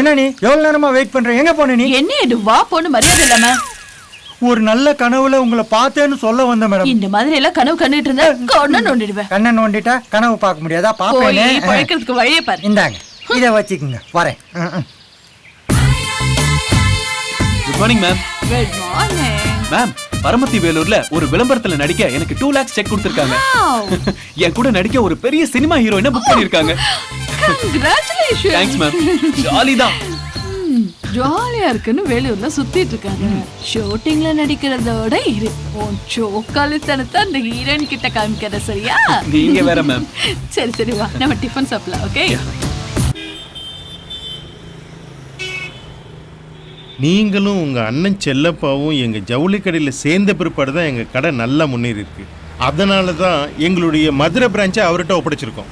என்ன நீ எவ்வளவு நேரமா வெயிட் பண்ற? எங்க போன நீ? என்ன இது வா போன்னு மரியாதை இல்லாம? ஒரு நல்ல கனவுல உங்களை பார்த்தேன்னு சொல்ல வந்த மேடம். இந்த மாதிரி எல்லாம் கனவு கண்டுட்டு இருந்தா கண்ணை நோண்டிடுவேன். கண்ணை நோண்டிட்டா கனவு பார்க்க முடியாதா? பாப்பேனே. பழைக்கிறதுக்கு வழியே பாரு. இந்தாங்க இத வச்சுக்கோங்க, வரேன். Good morning ma'am. Good morning ma'am, Paramathi வேலூர்ல ஒரு விளம்பரத்துல நடிக்க எனக்கு 2 lakhs செக் கொடுத்திருக்காங்க. என் கூட நடிக்க ஒரு பெரிய சினிமா ஹீரோயினை புக் பண்ணிருக்காங்க. கங்க்ராச்சுலேஷன். Thanks ma'am. ஜாலி தான். ஜாலியா இருக்குன்னு வேலூர்ல சுத்திட்டு இருக்காங்க. ஷூட்டிங்ல நடிக்கிறதோட இரு உன் சோக்காலித்தனத்தை அந்த ஹீரோயின் கிட்ட காமிக்கிற, சரியா? நீங்க வேற மேம். சரி சரி வா, நம்ம டிஃபன் சாப்பிடலாம். ஓகே. நீங்களும் உங்கள் அண்ணன் செல்லப்பாவும் எங்கள் ஜவுளி கடையில் சேர்ந்த பிற்பாடு தான் எங்கள் கடை நல்லா முன்னேறி இருக்கு. அதனால தான் எங்களுடைய மதுரை பிரான்ச்சை அவர்கிட்ட ஒப்படைச்சிருக்கோம்.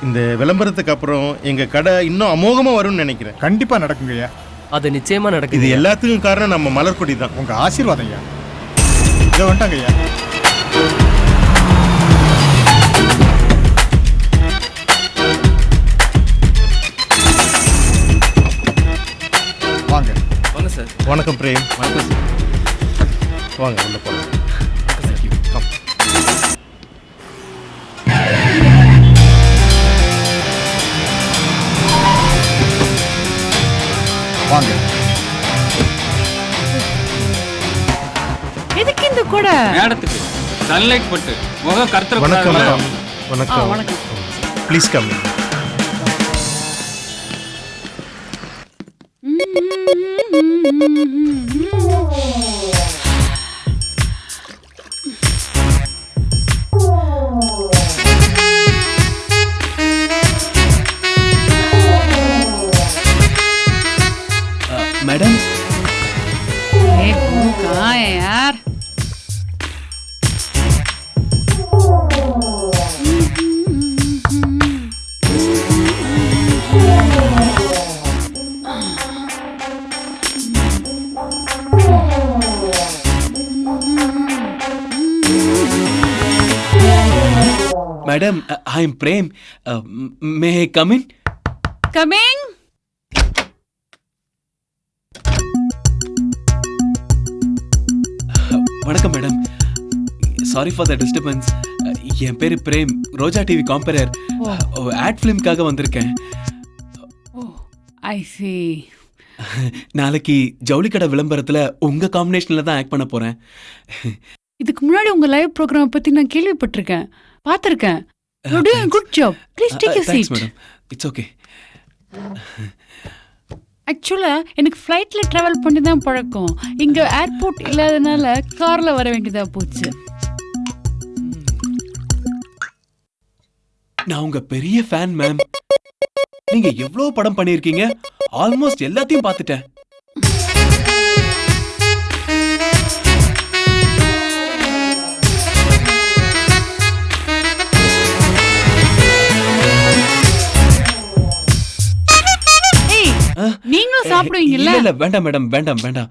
இந்த விளம்பரத்துக்கு அப்புறம் எங்கள் கடை இன்னும் அமோகமாக வரும்னு நினைக்கிறேன். கண்டிப்பாக நடக்குங்கய்யா. அது நிச்சயமா இது நடக்குது. எல்லாத்துக்கும் காரணம் நம்ம மலர்கொடி தான். உங்கள் ஆசீர்வாதம் ஐயா. இதை வந்துட்டாங்கய்யா. வாங்க வாங்க சார். வணக்கம் பிரேம். வணக்கம் சார். வாங்க உள்ள போகலாம். வாங்க. எதுக்கு இந்த கூட? மேடத்துக்கு சன்லைட் பட்டு முகம் கருத்துற. வணக்கம் மேடம். வணக்கம். வணக்கம். Please come. மேடம், यार madam, I am Prem. May I come in? Coming. வணக்கம் madam. Sorry for the disturbance. என் பேரு Prem, Roja TV compere. Ad ஃபிலிம்காக வந்திருக்கேன். I see. நாளைக்கு ஜவுளி கடை விளம்பரத்துல உங்க காம்பினேஷன்ல தான் ஆக்ட் பண்ண போறேன். இதுக்கு முன்னாடி உங்க லைவ் ப்ரோக்ராம் பத்தி நான் கேள்விப்பட்டிருக்கேன், பார்த்திருக்கேன். You are doing a good job. Please take a seat. Madam, it's okay. ஆக்சுவலா எனக்கு ஃப்ளைட்ல டிராவல் பண்ணி தான் பழக்கம். இங்க ஏர்போர்ட் இல்லாதனால கார்ல வர வேண்டியதா போச்சு. நான் உங்க பெரிய ஃபேன் மேம். நீங்க எவ்வளவு படம் பண்ணிருக்கீங்க, ஆல்மோஸ்ட் எல்லாத்தையும் பார்த்துட்டேன். நீங்களும் சாப்பிடுவீங்கல்ல? இல்ல வேண்டாம் மேடம், வேண்டாம் வேண்டாம்.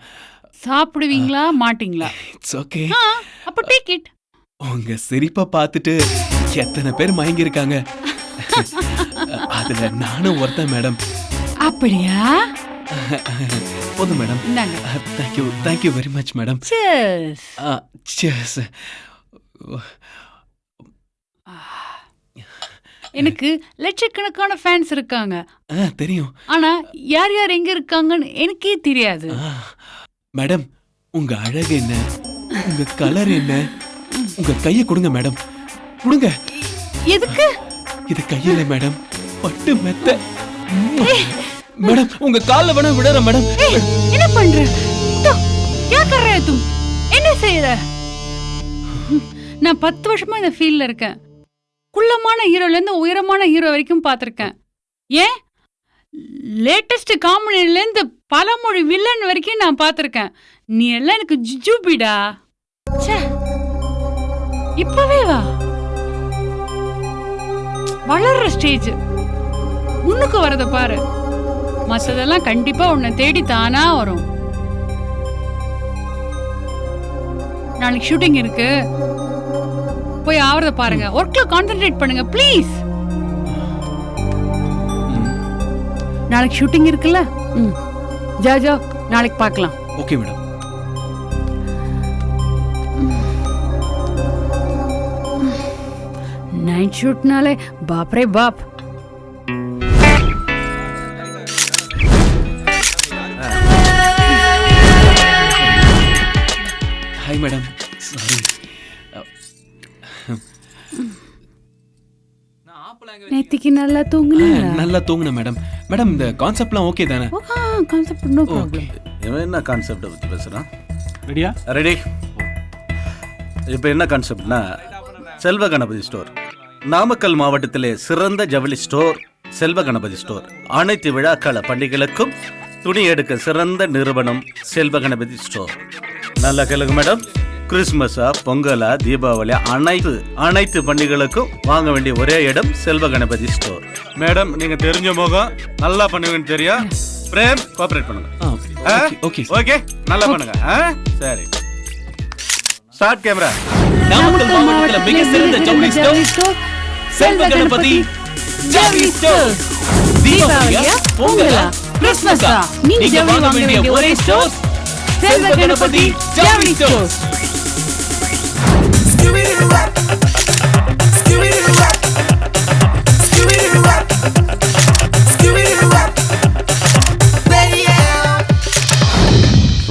சாப்பிடுவீங்களா மாட்டீங்களா? It's okay. அப்ப டேக் இட். உங்க சிரிப்பை பார்த்துட்டு எத்தனை பேர் மயங்கி இருக்காங்க. அதுல நானும் ஒருத்தன் மேடம். அப்படியா? போதும் மேடம். இந்தாங்க. Thank you very much madam. Cheers. Cheers. எனக்கு லட்சக்கணக்கான ஃபேன்ஸ் இருக்காங்க. தெரியும். ஆனா யார் யார் எங்க இருக்காங்கன்னு எனக்கே தெரியாது. மேடம், உங்க அழகு என்ன, உங்க கலர் என்ன, உங்க கையை கொடுங்க மேடம், கொடுங்க. எதுக்கு? இது கையில மேடம், பட்டு மெத்த. மேடம், உங்க கால்ல வேணா விடுற மேடம். என்ன பண்ற? क्या कर रहे तुम? என்ன செய்யற? நான் 10 வருஷமா இந்த ஃபீல்ட்ல இருக்கேன். குள்ளமான ஹீரோல இருந்து உயரமான ஹீரோ வரைக்கும் பார்த்திருக்கேன். ஏன் லேட்டஸ்ட் காமெடில இருந்து பலமொழி வில்லன் வரைக்கும் நான் பார்த்திருக்கேன். நீ எல்லாம் எனக்கு ஜுஜுபிடா. இப்பவே வா, வளர்ற ஸ்டேஜ், முன்னுக்கு வரத பாரு. மற்றதெல்லாம் கண்டிப்பா உன்னை தேடி தானா வரும். நாளைக்கு ஷூட்டிங் இருக்கு, போய் ஆவறத பாருங்க. ஒர்க்ல கான்சென்ட்ரேட் பண்ணுங்க ப்ளீஸ். நாளைக்கு ஷூட்டிங் இருக்குல்ல? ம். ஜா ஜா, நாளைக்கு பார்க்கலாம். Okay madam. நைட் ஷூட்னாலே பாப்ரே பாப். Hi madam, sorry. நேத்திக்கு நல்லா தூங்குனீங்களா? நல்லா தூங்குனேன் மேடம். மேடம் இந்த கான்செப்ட்லாம் ஓகே தானே? Concept no problem. இவன் என்ன கான்செப்டை பற்றி பேசுகிறான்? ரெடியா? ரெடி. இப்போ என்ன கான்செப்ட்னா, செல்வ கணபதி ஸ்டோர் நாமக்கல் மாவட்டத்திலே சிறந்த ஜவுளி ஸ்டோர் செல்வ கணபதி ஸ்டோர். அனைத்து விழாக்கால பண்டிகைகளுக்கும் துணி எடுக்க சிறந்த நிறுவனம் செல்வ கணபதி ஸ்டோர். நல்லா கேளுங்க மேடம். கிறிஸ்மஸா, பொங்கலா, தீபாவளி அனைத்து பண்டிகைகளுக்கும் வாங்க வேண்டிய ஒரே இடம் செல்வ கணபதி ஸ்டோர். மேடம் நீங்க தெரிஞ்ச முகம், நல்லா பண்ணுவீங்கன்னு தெரியும். பிரேம் கோஆபரேட் பண்ணுங்க. ஓகே ஓகே, நல்லா பண்ணுங்க. சரி, ஸ்டார்ட் கேமரா. நாமக்கல் மாவட்டத்துல மிக சிறந்த ஜவுளி ஸ்டோர் செல்வ கணபதி ஜவுளி ஸ்டோர். தீபாவளியா, பொங்கலா, கிறிஸ்மஸா, நீங்க வாங்க வேண்டிய ஒரே ஸ்டோர் செல்வ கணபதி ஜவுளி ஸ்டோர்.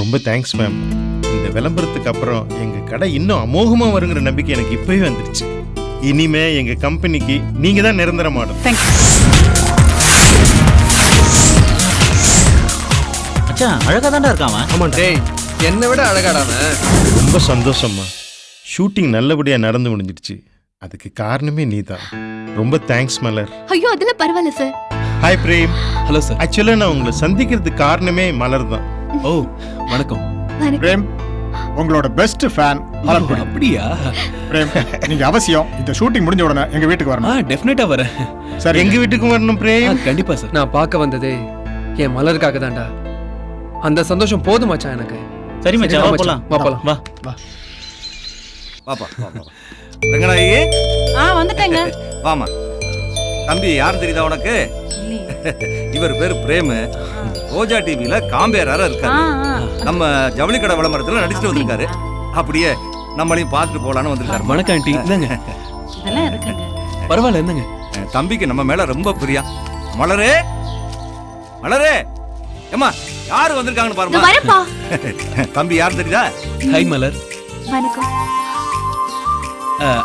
ரொம்ப தேங்க்ஸ் மேம். இந்த விளம்பரத்துக்கு அப்புறம் எங்க கடை இன்னும் அமோகமா வருங்கிற நம்பிக்கை எனக்கு இப்பவே வந்துருச்சு. இனிமே எங்க கம்பெனிக்கு நீங்க தான் நிரந்தரமாடும். மச்சான் அழகா தான்டா இருக்கான். ஆமா டேய், என்னை விட அழகாடாம. ரொம்ப சந்தோஷம்மா. ஷூட்டிங் நல்லபடியா நடந்து முடிஞ்சிடுச்சு. அதுக்கு காரணமே நீதான். ரொம்ப தேங்க்ஸ் மலர். ஐயோ அதெல்லாம் பரவாயில்ல sir. Hi Prem. Hello sir. ஆக்சுவலா நான் உங்களை சந்திக்கிறதுக்கு காரணமே மலர் தான். ஓ வணக்கம். பிரேம், உங்களோட பெஸ்ட் ஃபேன் மலர்கொடி. அப்படியா? பிரேம், நீங்க அவசியம் இந்த ஷூட்டிங் முடிஞ்ச உடனே எங்க வீட்டுக்கு வரணும். டெஃபினட்டா வரேன். சார் எங்க வீட்டுக்கு வரணும் பிரேம். கண்டிப்பா சார். நான் பார்க்க வந்ததே என் மலருக்காக தான்டா. அந்த சந்தோஷம் போதும் மச்சான் எனக்கு. சரி மச்சான், வா போலாம். வா போலாம். வா வா. வாப்பா ரங்கநாயகி. வந்துட்டேங்க. வாமா. தம்பி யார் தெரியுதா உனக்கு? இவர் பேரு பிரேம். ரோஜா டிவில காம்பேரரா இருக்காரு. நம்ம ஜவுளி கடை விளம்பரத்துல நடிச்சுட்டு வந்திருக்காரு. அப்படியே நம்மளையும் பார்த்துட்டு போலான்னு வந்திருக்காரு. வணக்கம் ஆண்டி. இந்தாங்க. இதெல்லாம் இருக்குங்க. பரவாயில்ல, என்னங்க. தம்பிக்கு நம்ம மேல ரொம்ப பிரியா. மலரே மலரே, ஏமா யாரு வந்திருக்காங்கன்னு பாருமா. வரப்பா. தம்பி யார் தெரியுதா? ஹாய் மலர். வணக்கம்.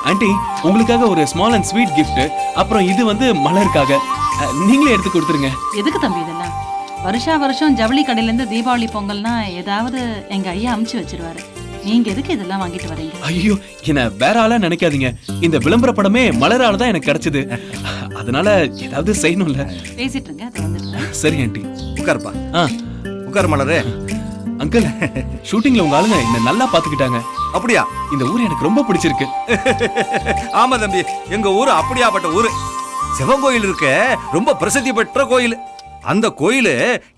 ஆண்டி உங்களுக்காக ஒரு ஸ்மால் அண்ட் ஸ்வீட் கிஃப்ட். அப்புறம் இது வந்து மலருக்காக. நீங்களே எடுத்து கொடுத்துருங்க. எதுக்கு தம்பி இதெல்லாம்? வருஷம் ஜவுளி கடையில இருந்து தீபாவளி பொங்கல்னா ஏதாவது எங்க ஐயா அமுச்சு வச்சிருவாரு. நீங்க எதுக்கு இதெல்லாம் வாங்கிட்டு வரீங்க? ஐயோ, என்ன வேற ஆளா நினைக்காதீங்க. இந்த விளம்பர படமே மலரால தான் எனக்கு கிடைச்சது. அதனால ஏதாவது செய்யணும்ல. பேசிட்டு இருங்க, அது வந்துடுறேன். சரி ஆண்டி. உட்காருப்பா. உட்காரு மலரே. அங்கிள், ஷூட்டிங்ல உங்க ஆளுங்க என்ன நல்லா பாத்துக்கிட்டாங்க. அப்படியா? இந்த ஊர் எனக்கு ரொம்ப பிடிச்சிருக்கு. ஆமா தம்பி, எங்க ஊரு அப்படியாப்பட்ட ஊரு. சிவன் கோயில் இருக்க, ரொம்ப பிரசித்தி பெற்ற கோயில். அந்த கோயில்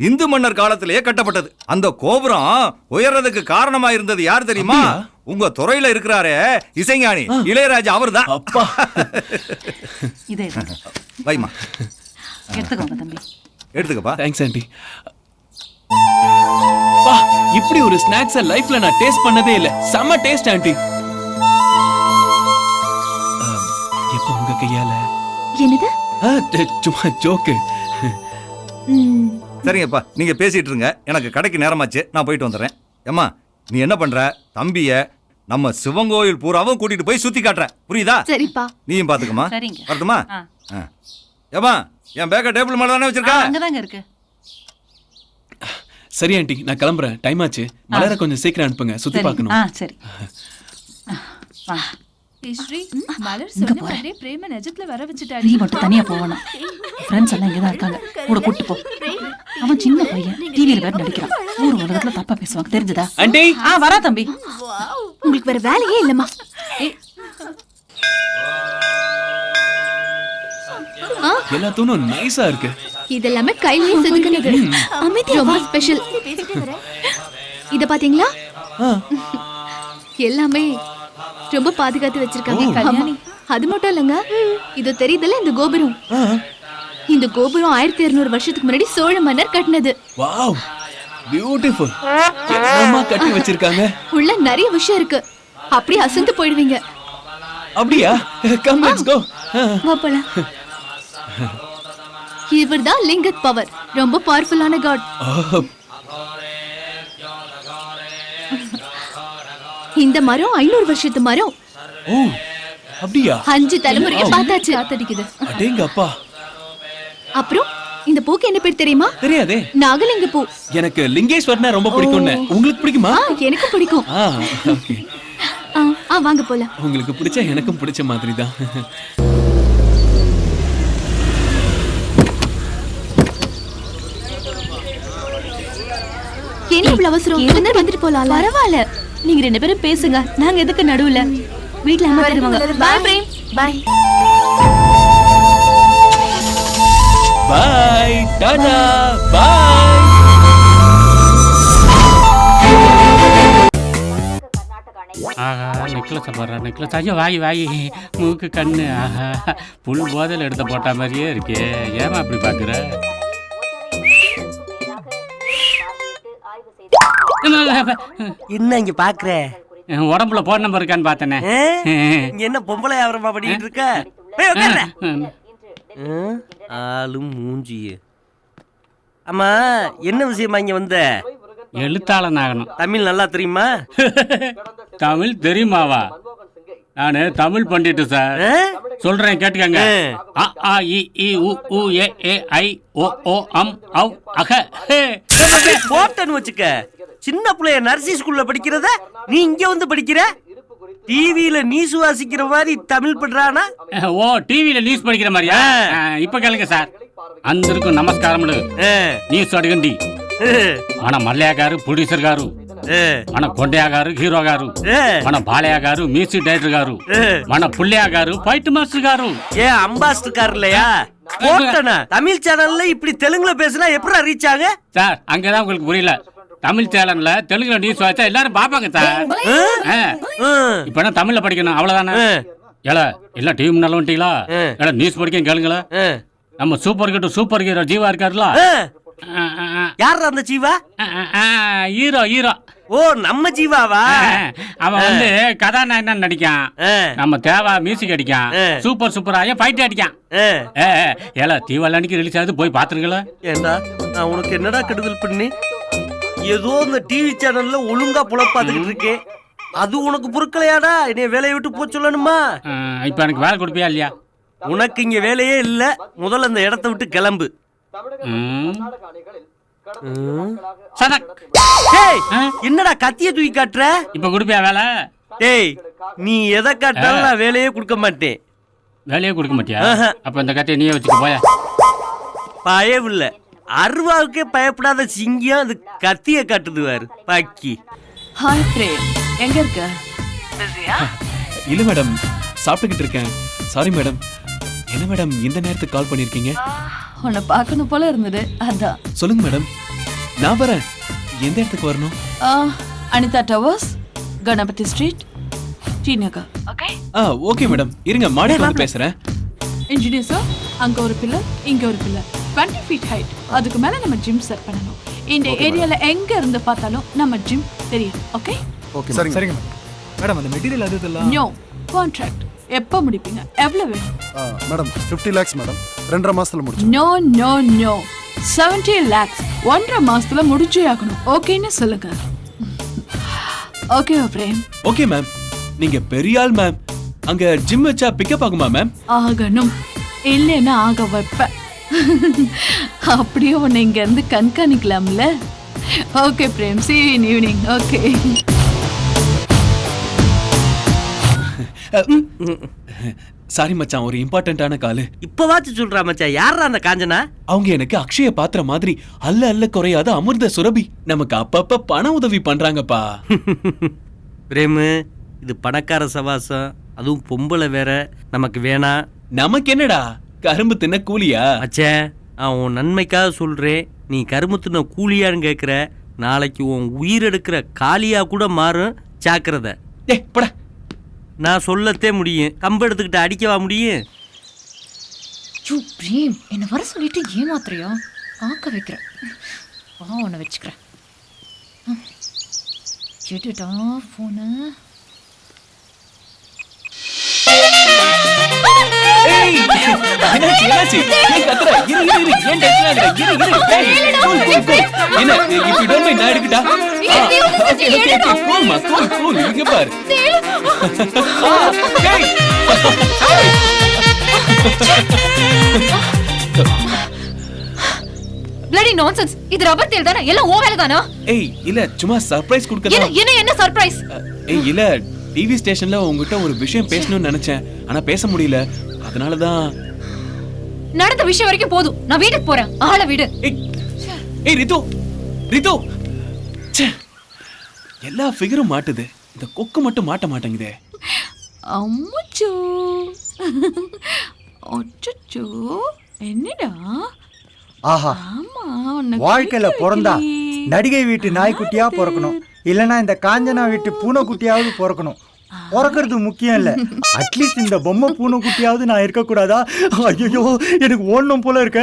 இந்து மன்னர் காலத்திலேயே கட்டப்பட்டது. அந்த கோபுரம் உயர்றதுக்கு காரணமா இருந்தது யார் தெரியுமா? உங்க துறையில இருக்கிறாரே இசைஞானி இளையராஜா, அவர்தான். அப்பா. இதே வைமா, எடுத்துக்கோங்க தம்பி. எடுத்துக்கப்பா. Thanks aunty. பா, இப்படி ஒரு ஸ்நாக்ஸ் லைஃப்ல நான் டேஸ்ட் பண்ணதே இல்ல. செம்ம டேஸ்ட் ஆண்டி. எப்போ உங்க கையால? என்னது? சும்மா ஜோக்கு. சரிங்கப்பா, நீங்க பேசிட்டு இருங்க. எனக்கு கடைக்கு நேரமாச்சு, நான் போயிட்டு வந்துடுறேன். ஏம்மா, நீ என்ன பண்ற? தம்பிய நம்ம சிவங்கோயில் பூராவும் கூட்டிட்டு போய் சுத்தி காட்டுற, புரியுதா? சரிப்பா. நீயும் பாத்துக்கமா. சரிங்க. வரட்டுமா? ஏம்மா, என் பேக்க டேபிள் மேல தானே வச்சிருக்க? அங்கதாங்க இருக்கு. சரி ஆண்டி, நான் கிளம்புறேன். டைம் ஆச்சு. மலரை கொஞ்சம் சீக்கிரம் அனுப்புங்க, சுத்தி பார்க்கணும். சரி. ஸ்ரீ, மலர் சொன்ன மாதிரியே பிரேம நிஜத்துல வர வச்சிட்டாடி. நீ மட்டும் தனியா போகணும். ஃப்ரெண்ட்ஸ் எல்லாம் இங்கதான் இருக்காங்க, கூட கூட்டு போ. அவன் சின்ன பையன், டிவியில வேற நடிக்கிறான். ஊர் உலகத்துல தப்பா பேசுவாங்க, தெரிஞ்சதா? ஆண்டி. வரா தம்பி. உங்களுக்கு வேற வேலையே இல்லம்மா. எல்லா தூணும் நைஸா இருக்கு. இதெல்லாமே கையிலேயே செதுக்குனது. அமித் ரொம்ப ஸ்பெஷல். இத பாத்தீங்களா? எல்லாமே ரொம்ப பாதுகாத்து வச்சிருக்காங்க. கல்யாணி, அது மட்டும் இல்லங்க, இது தெரியுதுல இந்த கோபுரம். இந்த கோபுரம் 1200 வருஷத்துக்கு முன்னாடி சோழ மன்னர் கட்டினது. Wow beautiful. என்னமா கட்டி வச்சிருக்காங்க. உள்ள நிறைய விஷயம் இருக்கு. அப்படியே அசந்து போயிடுவீங்க. அப்படியா? Come let's go. வா போலாம். இவர்தான் லிங்கத் பவர். ரொம்ப பவர்ஃபுல்லான காட். இந்த மரம் 500 வருஷத்து மரம். ஓ அப்படியா? 5 தலைமுறையா பார்த்தாச்சு. காத்தடிக்குது. அடேங்க அப்பா. அப்புறம் இந்த பூக்கு என்ன பேர் தெரியுமா? தெரியாதே. நாகலிங்க பூ. எனக்கு லிங்கேஸ்வரனா ரொம்ப பிடிக்கும்னு. உங்களுக்கு பிடிக்குமா? எனக்கு பிடிக்கும். ஓகே. வாங்க போலாம். உங்களுக்கு பிடிச்ச எனக்கும் பிடிச்ச மாதிரி தான். என்ன இவ்வளவு அவசரம்? வந்துட்டு போலாம். பரவாயில்ல, நீங்க 2 பேரும் பேசுங்க. நாங்க எதுக்கு நடுவுல? வீட்ல அம்மா வருவாங்க. Bye Prem. Bye. Bye tata bye. ஆஹா நெக்லஸ் பாரு நெக்லஸ். ஐயோ வாய் மூக்கு கண்ணு. ஆஹா புல் போதையில் எடுத்து போட்ட மாதிரியே இருக்கே. ஏமா அப்படி பாக்குற? என்ன இங்க பாக்குற? உடம்புல போன் நம்பர் இருக்கான்னு பார்த்தனே. என்ன பொம்பளை வியாபாரமா பண்ணிட்டு இருக்க? ஆளும் மூஞ்சியே. அம்மா என்ன விஷயமா இங்க வந்த? எழுத்தாளன் ஆகணும். தமிழ் நல்லா தெரியுமா? தமிழ் தெரியுமாவா? நானு தமிழ் பண்ணிட்டு சார். சொல்றேன் கேட்டுக்கங்க. அ ஆ இ ஈ உ ஊ ஏ ஏ ஐ ஓ ஓ அம் அவ் அக. போட்டன்னு வச்சுக்க. சின்ன பிள்ளைய நர்சி ஸ்கூல்ல படிக்கிறத நீ இங்க வந்து படிக்கிற? டிவில நியூஸ் வாசிக்கிற மாதிரி தமிழ் பண்றானா? ஓ டிவில நியூஸ் படிக்கிற மாதிரியா? இப்ப கேளுங்க சார். అందరికీ నమస్కారములు. న్యూస్ అడగండి. మన మల్లయ్య గారు ప్రొడ్యూసర్ గారు, మన కొండయ్య గారు హీరో గారు, మన బాలయ్య గారు మ్యూజిక్ డైరెక్టర్ గారు, మన పుల్లయ్య గారు ఫైట్ మాస్టర్ గారు. ஏன் அம்பாஸ்டர் கார் இல்லையா? போட்டனா தமிழ் சேனல்ல இப்படி தெலுங்குல பேசினா எப்படி ரீச் ஆக? சார் அங்கதான் உங்களுக்கு புரியல. தமிழ் சேனல்ல தெலுங்குல நியூஸ் வச்சா எல்லாரும் பாப்பாங்க சார். இப்ப என்ன தமிழ்ல படிக்கணும் அவ்வளவுதானே? ஏல எல்லாம் டிவி முன்னால வந்துட்டீங்களா? ஏல நியூஸ் படிக்க கேளுங்களா? நம்ம சூப்பர் ஹீரோ ஜீவா இருக்காருல. யார் அந்த ஜீவா? ஹீரோ. ஓ நம்ம ஜீவாவா? அவன் வந்து கதாநாயகன் நடிக்கான். நம்ம தேவா மியூசிக் அடிக்கான். சூப்பராய ஃபைட் அடிக்கான். ஏல தீவாளி ரிலீஸ் ஆகுது, போய் பாத்துருங்களா? ஏண்டா நான் உனக்கு என்னடா கெடுதல் பண்ணி? ஏதோ இந்த டிவி சேனல்ல ஒழுங்கா புலப்பாத்துக்கிட்டு இருக்கேன். அது உனக்கு பொறுக்கலையாடா? என்னைய வேலையை விட்டு போக சொல்லணுமா? இப்ப எனக்கு வேலை கொடுப்பியா இல்லையா? உனக்கு இங்க வேலையே இல்ல. முதல்ல இந்த இடத்தை விட்டு கிளம்பு. என்னடா கத்திய தூக்கி காட்டுற? இப்ப கொடுப்பியா வேலை? டேய் நீ எதை காட்டாலும் நான் வேலையே கொடுக்க மாட்டேன். வேலையே கொடுக்க மாட்டியா? அப்ப இந்த கத்தியை நீயே வச்சுக்க போயா. பயவில்ல, அருவாவுக்கே பயப்படாத சிங்கம் அது கத்திய காட்டுது வாரு பாக்கி. ஹாய் பிரேம், எங்க இருக்க? இல்ல மேடம், சாப்பிட்டுக்கிட்டு இருக்கேன். Sorry madam. என்ன மேடம் இந்த நேரத்துக்கு கால் பண்ணிருக்கீங்க? உன்னை பார்க்கணும் போல இருந்தது, அதான். சொல்லுங்க மேடம், நான் வரேன். எந்த இடத்துக்கு வரணும்? Anitha towers, Ganapathi street, T Nagar. Okay madam, இருங்க மாடிக்கு வந்து பேசுறேன். இன்ஜினியர் சார், அங்க ஒரு பில்லர், இங்க ஒரு பில்லர், 20 feet ஹைட். அதுக்கு மேல நம்ம ஜிம் செட் பண்ணணும். இந்த ஏரியால எங்க இருந்து பார்த்தாலும் நம்ம ஜிம் தெரியும். ஓகே ஓகே சரிங்க மேடம். அந்த மெட்டீரியல் அது இதெல்லாம் நோ கான்ட்ராக்ட். எப்போ முடிப்பீங்க? எவ்வளவு வேணும்? Madam 50 lakhs madam. 2.5 மாசத்துல முடிச்சு. நோ நோ நோ 70 lakhs 1.5 மாசத்துல முடிச்சே ஆகணும். ஓகேன்னு சொல்லுங்க. ஓகே பிரேம். Okay ma'am. நீங்க பெரிய ஆள் மேம். அங்க ஜிம் வச்சா பிக்கப் ஆகுமா மேம்? ஆகணும், இல்லைன்னா ஆக வைப்பேன். அப்படியே உன்னை இங்க இருந்து கண்காணிக்கலாம்ல. Okay Prem, see you in evening. Okay. Sorry மச்சான், ஒரு இம்பார்ட்டன்ட்டான கால். இப்பவாச்சு சொல்றா மச்சான். யாரா அந்த காஞ்சனா? அவங்க எனக்கு அக்ஷய பாத்திர மாதிரி அல்ல குறையாத அமிர்த சுரபி. நமக்கு அப்பப்ப பண உதவி பண்றாங்கப்பா. பிரேமு, இது பணக்கார சவாசம், அதுவும் பொம்பளை வேற. நமக்கு வேணாம். நமக்கு என்னடா, கரும்பு தின்ன கூலியா? அச்சே, நான் உன் நன்மைக்காக சொல்றேன். நீ கரும்பு தின்ன கூலியான்னு கேட்குற. நாளைக்கு உன் உயிர் எடுக்கிற காலியா கூட மாறும். ஜாக்கிரதை. பட, நான் சொல்லத்தே முடியும். கம்பு எடுத்துக்கிட்டு அடிக்கவா முடியும்? பிரேம் என்ன வர சொல்லிட்டு ஏமாத்துறியா? ஆக்க வைக்கிறேன். உன்னை வச்சுக்கிறேன். எடுடா போன. Bloody nonsense. இது ரப்பர் தேல் தானே? எல்லாம் ஓ வேலை தானா? ஏய் இல்ல சும்மா சர்ப்ரைஸ் கொடுக்கறதா. என்ன சர்ப்ரைஸ்? ஏய் இல்ல டிவி ஸ்டேஷன்ல உங்ககிட்ட ஒரு விஷயம் பேசணும்னு நினைச்சேன். ஆனா பேச முடியல. அதனால தான் நடந்த விஷயம் வரைக்கும் போதும். நான் வீட்டுக்கு போறேன். ஆள விடு. ஏய் ரிது. ரிது. எல்லா ஃபிகரும் மாட்டுது. இந்த கொக்கு மட்டும் மாட்ட மாட்டேங்குதே. அம்முச்சோ. அச்சச்சோ. என்னடா? ஆஹா, வாழ்க்கையில பிறந்தா நடிகை வீட்டு நாய்க்குட்டியா பிறக்கணும், இல்லைன்னா இந்த காஞ்சனா வீட்டு பூனைக்குட்டியாவது பிறக்கணும். பிறக்கிறது முக்கியம் இல்லை, அட்லீஸ்ட் இந்த பொம்மை பூனைக்குட்டியாவது நான் இருக்கக்கூடாதா? ஐயோ, எனக்கு ஓடணும் போல இருக்க.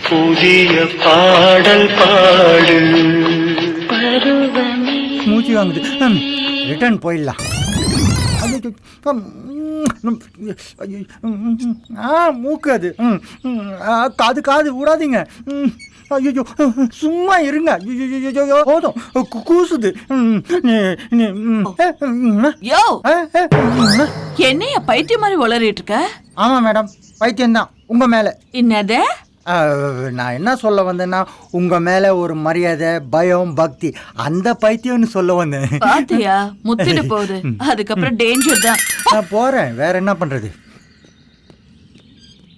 புதிய பாடல் பாடு. மூச்சு வாங்குது, ரிட்டர்ன் போயிடலாம். மூக்கு அது. காது காது விடாதீங்க. ஐயோ சும்மா இருங்க. போதும், கூசுது. என்னைய பைத்தியம் மாதிரி வளரிட்டு இருக்க? ஆமா மேடம், பைத்தியம்தான் உங்க மேல. என்னது? நான் என்ன சொல்ல வந்தேன்னா, உங்க மேல ஒரு மரியாதை, பயம், பக்தி, அந்த பைத்தியம்னு சொல்ல வந்தேன். பாத்தியா, முத்திட்டு போகுது. அதுக்கப்புறம் டேஞ்சர் தான். நான் போறேன், வேற என்ன பண்றது?